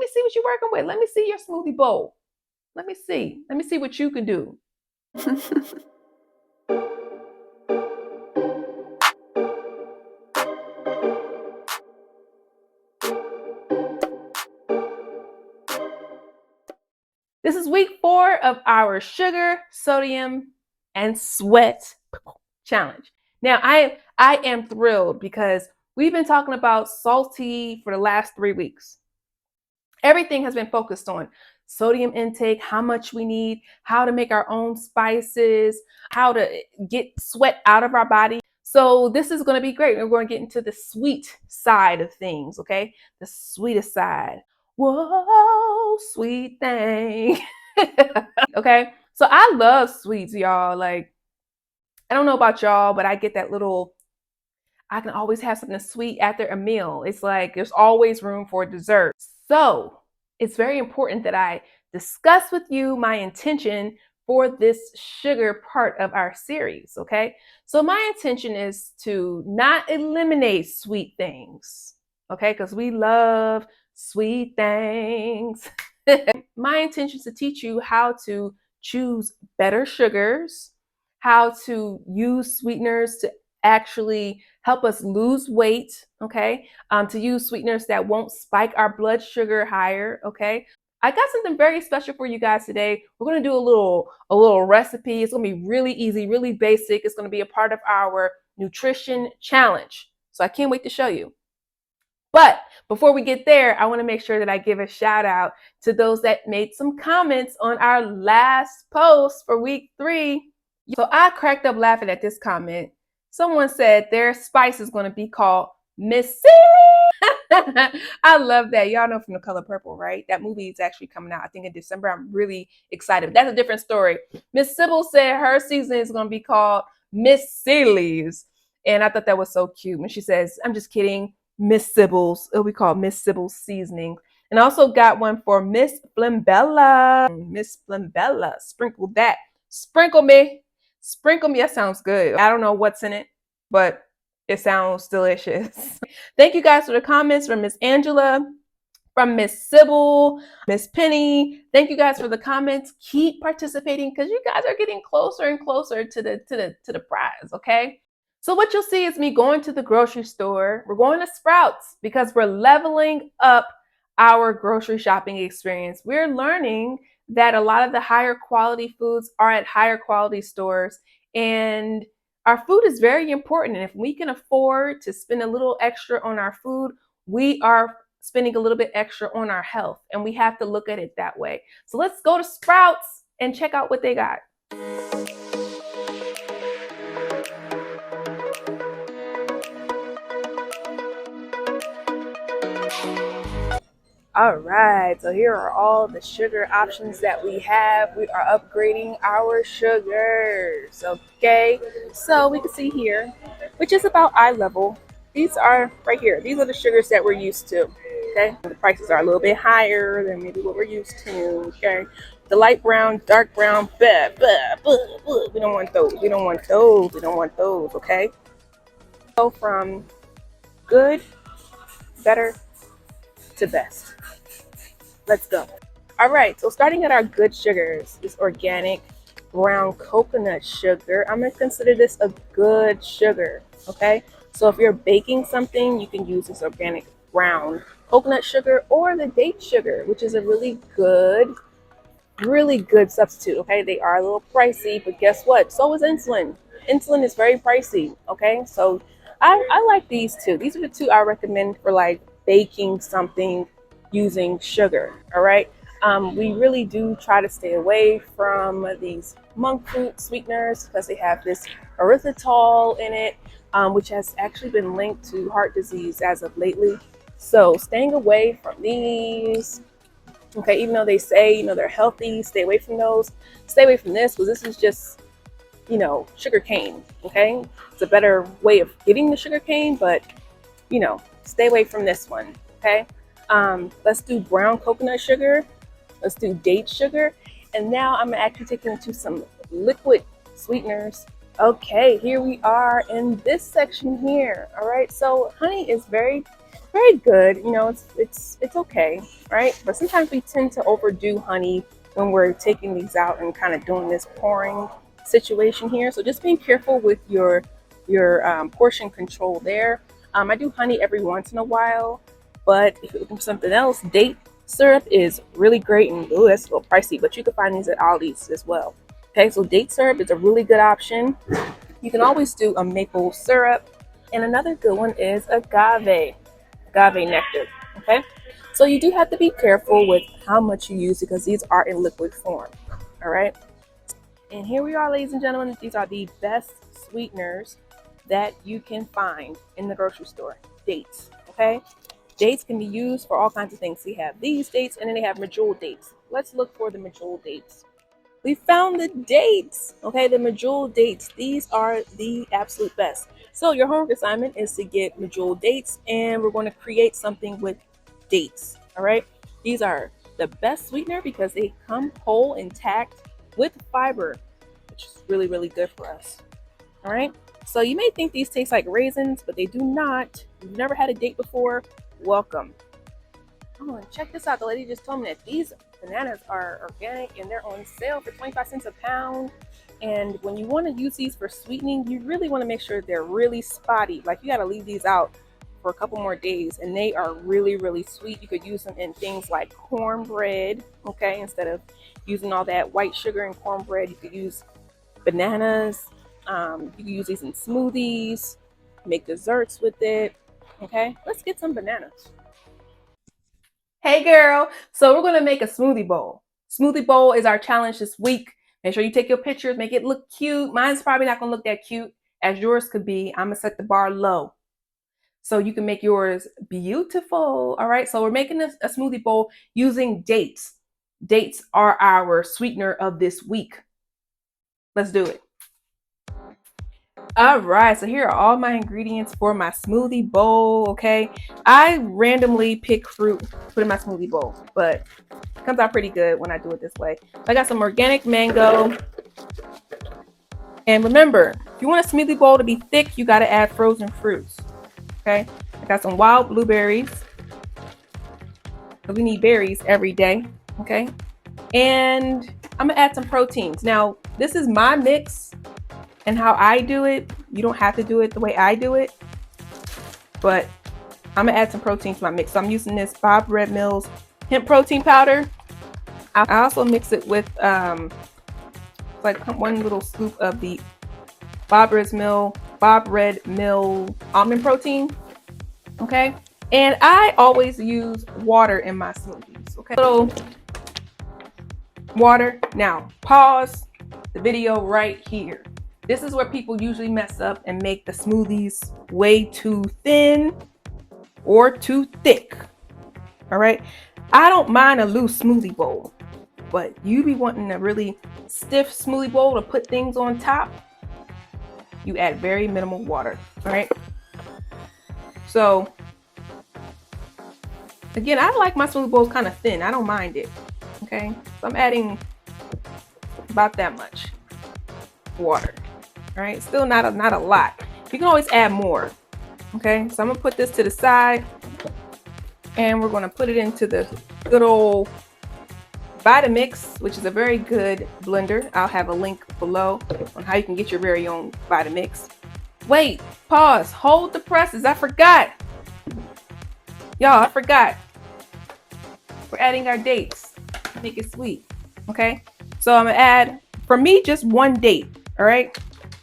me see what you're working with. Let me see your smoothie bowl. Let me see. Let me see what you can do. This is week 4 of our sugar, sodium, and sweat challenge. Now, I am thrilled because we've been talking about salty for the last 3 weeks. Everything has been focused on sodium intake, how much we need, how to make our own spices, how to get sweat out of our body. So this is going to be great. We're going to get into the sweet side of things, okay? The sweetest side. Whoa, sweet thing. Okay? So I love sweets, y'all. Like, I don't know about y'all, but I get that little, I can always have something sweet after a meal. It's like there's always room for dessert. So it's very important that I discuss with you my intention for this sugar part of our series, okay? So my intention is to not eliminate sweet things, okay? Because we love sweet things. My intention is to teach you how to choose better sugars, how to use sweeteners to actually help us lose weight, okay? To use sweeteners that won't spike our blood sugar higher, okay? I got something very special for you guys today. We're gonna do a little recipe. It's gonna be really easy, really basic. It's gonna be a part of our nutrition challenge. So I can't wait to show you. But before we get there, I want to make sure that I give a shout out to those that made some comments on our last post for week 3. So I cracked up laughing at this comment. Someone said their spice is going to be called Miss Silly. I love that. Y'all know From the Color Purple, right? That movie is actually coming out, I think, in December. I'm really excited. But that's a different story. Miss Sybil said her season is going to be called Miss Silly's. And I thought that was so cute. And she says, I'm just kidding. Miss Sybil's, it'll be called Miss Sybil's seasoning. And I also got one for Miss Flimbella. Miss Flimbella, sprinkle that. Sprinkle me. Sprinkle me. That sounds good. I don't know what's in it, but it sounds delicious. Thank you guys for the comments from Miss Angela, from Miss Sybil, Miss Penny. Thank you guys for the comments. Keep participating because you guys are getting closer and closer to the prize, okay? So what you'll see is me going to the grocery store. We're going to Sprouts because we're leveling up our grocery shopping experience. We're learning that a lot of the higher quality foods are at higher quality stores, and our food is very important. And if we can afford to spend a little extra on our food, we are spending a little bit extra on our health, and we have to look at it that way. So let's go to Sprouts and check out what they got. All right, so here are all the sugar options that we have. We are upgrading our sugars, okay? So we can see here, which is about eye level. These are right here. These are the sugars that we're used to, okay? The prices are a little bit higher than maybe what we're used to, okay? The light brown, dark brown, we don't want those. We don't want those. We don't want those, okay? Go from good, better, to best. Let's go. All right, so starting at our good sugars, this organic brown coconut sugar. I'm gonna consider this a good sugar, okay? So if you're baking something, you can use this organic brown coconut sugar or the date sugar, which is a really good substitute, okay? They are a little pricey, but guess what? So is insulin. Insulin is very pricey, okay? So I like these two. These are the two I recommend for like baking something using sugar, all right? We really do try to stay away from these monk fruit sweeteners because they have this erythritol in it, which has actually been linked to heart disease as of lately. So staying away from these, okay, even though they say, they're healthy, stay away from those. Stay away from this because this is just, sugar cane, okay? It's a better way of getting the sugar cane, but, stay away from this one, okay? Let's do brown coconut sugar. Let's do date sugar. And now I'm actually taking into some liquid sweeteners. Okay, here we are in this section here. All right, so honey is very very good. You know, it's okay, right? But sometimes we tend to overdo honey when we're taking these out and kind of doing this pouring situation here. So just being careful with your portion control there. I do honey every once in a while, but if you're looking for something else, date syrup is really great, and ooh, that's a little pricey, but you can find these at Aldi's as well. Okay, so date syrup is a really good option. You can always do a maple syrup, and another good one is agave nectar. Okay, so you do have to be careful with how much you use because these are in liquid form. All right, and here we are, ladies and gentlemen. These are the best sweeteners that you can find in the grocery store. Dates. Okay, dates can be used for all kinds of things. So you have these dates, and then they have medjool dates. Let's look for the medjool dates. We found the dates. Okay, the medjool dates. These are the absolute best. So your homework assignment is to get medjool dates, and we're going to create something with dates. All right. These are the best sweetener because they come whole, intact, with fiber, which is really, really good for us. All right. So you may think these taste like raisins, but they do not. If you've never had a date before, welcome. Oh, and check this out. The lady just told me that these bananas are organic and they're on sale for 25 cents a pound. And when you want to use these for sweetening, you really want to make sure they're really spotty. Like you got to leave these out for a couple more days, and they are really, really sweet. You could use them in things like cornbread, okay? Instead of using all that white sugar in cornbread, you could use bananas. You can use these in smoothies, make desserts with it, okay? Let's get some bananas. Hey girl, so we're gonna make a smoothie bowl. Smoothie bowl is our challenge this week. Make sure you take your pictures, make it look cute. Mine's probably not gonna look that cute as yours could be. I'm gonna set the bar low so you can make yours beautiful. All right, so we're making a smoothie bowl using dates. Dates are our sweetener of this week. Let's do it. All right, so here are all my ingredients for my smoothie bowl, okay? I randomly pick fruit to put in my smoothie bowl, but it comes out pretty good when I do it this way. I got some organic mango. And remember, if you want a smoothie bowl to be thick, you gotta add frozen fruits, okay? I got some wild blueberries, because we need berries every day, okay? And I'm gonna add some proteins. Now, this is my mix and how I do it. You don't have to do it the way I do it, but I'm gonna add some protein to my mix. So I'm using this Bob Red Mills hemp protein powder. I also mix it with like one little scoop of the Bob Red Mill almond protein. Okay, and I always use water in my smoothies. Okay, so water. Now pause the video right here. This is where people usually mess up and make the smoothies way too thin or too thick. All right. I don't mind a loose smoothie bowl, but you be wanting a really stiff smoothie bowl to put things on top. You add very minimal water. All right. So again, I like my smoothie bowls kind of thin. I don't mind it. Okay. So I'm adding about that much water. All right, still not a lot. You can always add more. Okay, so I'm gonna put this to the side, and we're gonna put it into the good old Vitamix, which is a very good blender. I'll have a link below on how you can get your very own Vitamix. Wait, pause, hold the presses. I forgot, y'all. I forgot. We're adding our dates. Make it sweet. Okay, so I'm gonna add, for me, just one date. All right.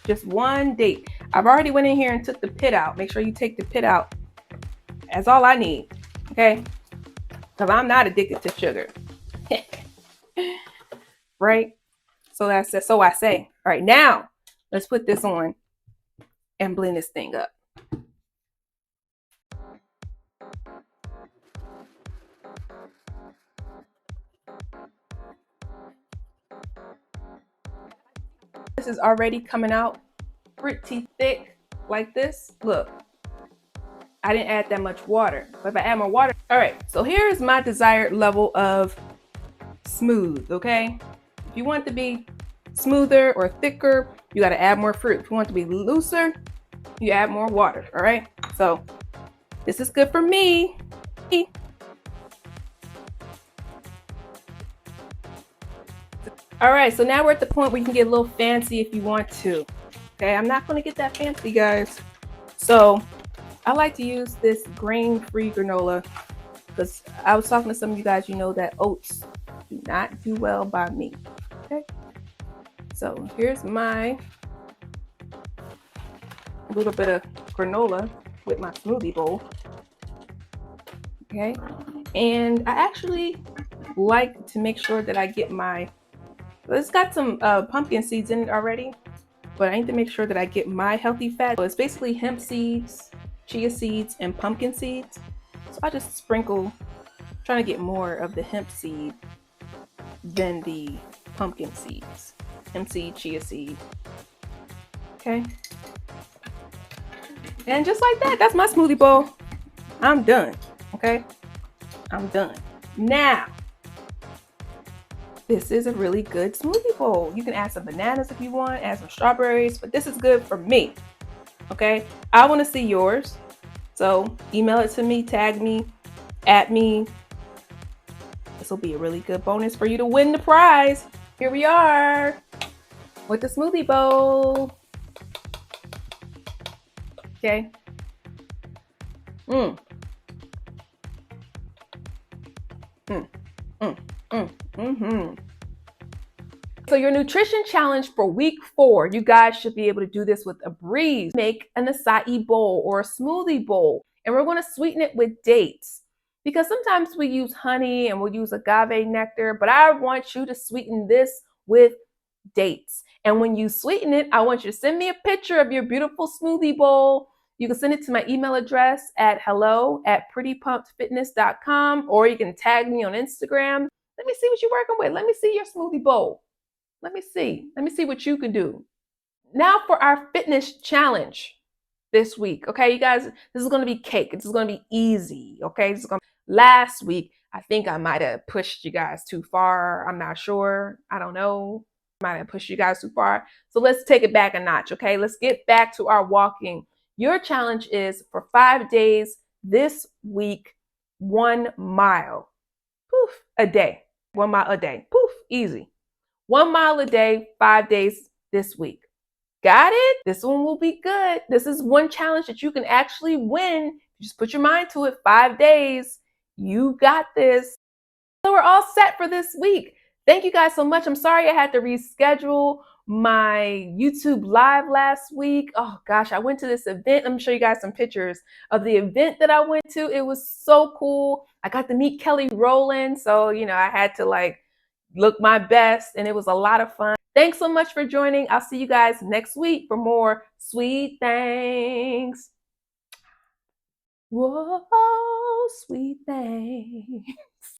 Just one date. I've already went in here and took the pit out. Make sure you take the pit out. That's all I need. Okay? Because I'm not addicted to sugar. Right? So so I say. All right, now let's put this on and blend this thing up. This is already coming out pretty thick like this. Look, I didn't add that much water, but if I add more water. All right, so here's my desired level of smooth. Okay, if you want it to be smoother or thicker, you got to add more fruit. If you want it to be looser, you add more water. All right, so This is good for me. All right, so now we're at the point where you can get a little fancy if you want to. Okay, I'm not gonna get that fancy, guys. So I like to use this grain-free granola because I was talking to some of you guys, you know that oats do not do well by me. Okay, so here's my little bit of granola with my smoothie bowl. Okay, and I actually like to make sure that I get it's got some pumpkin seeds in it already, but I need to make sure that I get my healthy fat. So it's basically hemp seeds, chia seeds, and pumpkin seeds. So I just sprinkle, trying to get more of the hemp seed than the pumpkin seeds. Hemp seed, chia seed. Okay. And just like that, that's my smoothie bowl. I'm done. Okay. I'm done. Now, this is a really good smoothie bowl. You can add some bananas if you want, add some strawberries, but this is good for me. Okay. I want to see yours. So email it to me, tag me, at me. This will be a really good bonus for you to win the prize. Here we are with the smoothie bowl. Okay. Mm. Mm. Mm. Mm. Mm-hmm. So your nutrition challenge for week 4, you guys should be able to do this with a breeze. Make an acai bowl or a smoothie bowl, and we're going to sweeten it with dates. Because sometimes we use honey and we'll use agave nectar, but I want you to sweeten this with dates. And when you sweeten it, I want you to send me a picture of your beautiful smoothie bowl. You can send it to my email address at hello@prettypumpedfitness.com, or you can tag me on Instagram. Let me see what you're working with. Let me see your smoothie bowl. Let me see. Let me see what you can do. Now for our fitness challenge this week. Okay, you guys, this is going to be cake. This is going to be easy. Okay, this is going to last week. I think I might have pushed you guys too far. I'm not sure. I don't know. Might have pushed you guys too far. So let's take it back a notch. Okay, let's get back to our walking. Your challenge is for 5 days this week, 1 mile. Poof, a day. 1 mile a day. Poof, easy. 1 mile a day, 5 days this week. Got it? This one will be good. This is one challenge that you can actually win. Just put your mind to it. 5 days. You got this. So we're all set for this week. Thank you guys so much. I'm sorry I had to reschedule my YouTube live last week. Oh gosh, I went to this event. Let me show you guys some pictures of the event that I went to. It was so cool. I got to meet Kelly Rowland. So, I had to look my best, and it was a lot of fun. Thanks so much for joining. I'll see you guys next week for more sweet things. Whoa, sweet things.